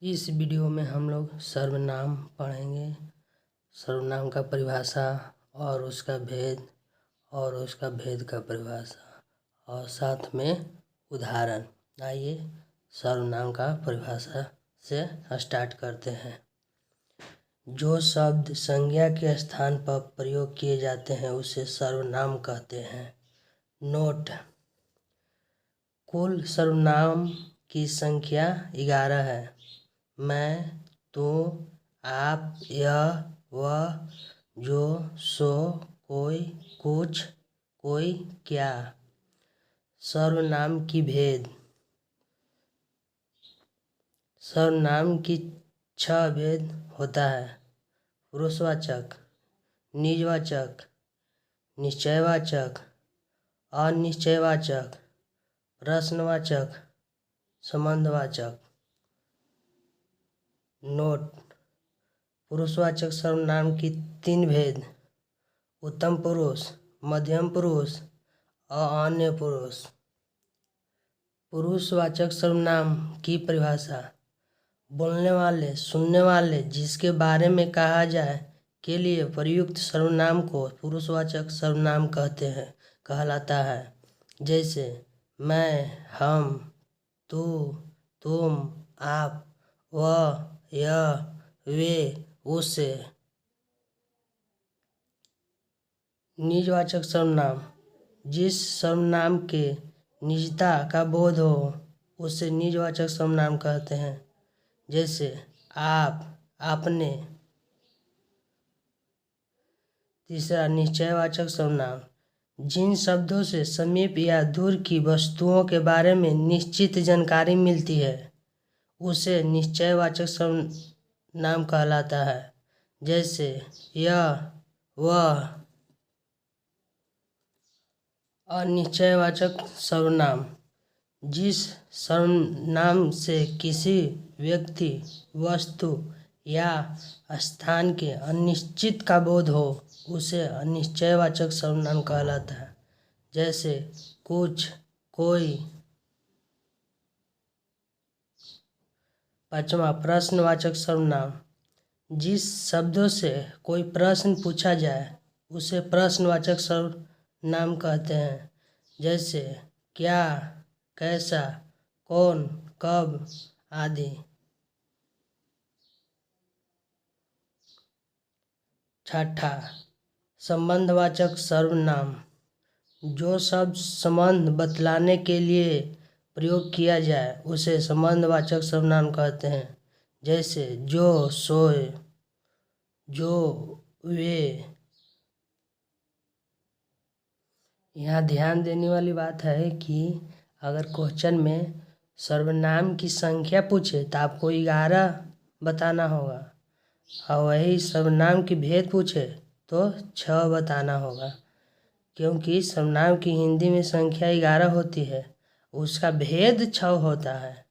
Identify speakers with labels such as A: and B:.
A: इस वीडियो में हम लोग सर्वनाम पढ़ेंगे। सर्वनाम का परिभाषा और उसका भेद और उसका भेद का परिभाषा और साथ में उदाहरण। आइए सर्वनाम का परिभाषा से स्टार्ट करते हैं। जो शब्द संज्ञा के स्थान पर प्रयोग किए जाते हैं उसे सर्वनाम कहते हैं। नोट: कुल सर्वनाम की संख्या 11 है। मैं, तू, आप, यह, वह, जो, सो, कोई, कुछ, कोई, क्या। सर्वनाम की भेद: सर्वनाम की 6 भेद होता है। पुरुषवाचक, निजवाचक, निश्चयवाचक, अनिश्चयवाचक, प्रश्नवाचक, संबंधवाचक। नोट: पुरुषवाचक सर्वनाम की 3 भेद: उत्तम पुरुष, मध्यम पुरुष और अन्य पुरुष। पुरुषवाचक सर्वनाम की परिभाषा: बोलने वाले, सुनने वाले, जिसके बारे में कहा जाए के लिए प्रयुक्त सर्वनाम को पुरुषवाचक सर्वनाम कहलाता है। जैसे मैं, हम, तू, तुम, आप, वह, यह, वे, उसे। निजवाचक सर्वनाम: जिस सर्वनाम के निजता का बोध हो उसे निजवाचक सर्वनाम कहते हैं। जैसे आप, आपने। तीसरा, निश्चयवाचक सर्वनाम: जिन शब्दों से समीप या दूर की वस्तुओं के बारे में निश्चित जानकारी मिलती है उसे निश्चयवाचक सर्वनाम कहलाता है। जैसे यह, वह। अनिश्चयवाचक सर्वनाम: जिस सर्वनाम से किसी व्यक्ति, वस्तु या स्थान के अनिश्चित का बोध हो उसे अनिश्चयवाचक सर्वनाम कहलाता है। जैसे कुछ, कोई। 5वां, प्रश्नवाचक सर्वनाम: जिस शब्दों से कोई प्रश्न पूछा जाए उसे प्रश्नवाचक सर्वनाम कहते हैं। जैसे क्या, कैसा, कौन, कब आदि। 6ठा, संबंधवाचक सर्वनाम: जो शब्द संबंध बतलाने के लिए प्रयोग किया जाए उसे संबंधवाचक सर्वनाम कहते हैं। जैसे जो, सोए, जो, वे। यहाँ ध्यान देने वाली बात है कि अगर क्वेश्चन में सर्वनाम की संख्या पूछे तो आपको 11 बताना होगा और वही सर्वनाम की भेद पूछे तो 6 बताना होगा, क्योंकि सर्वनाम की हिंदी में संख्या 11 होती है, उसका भेद 6 होता है।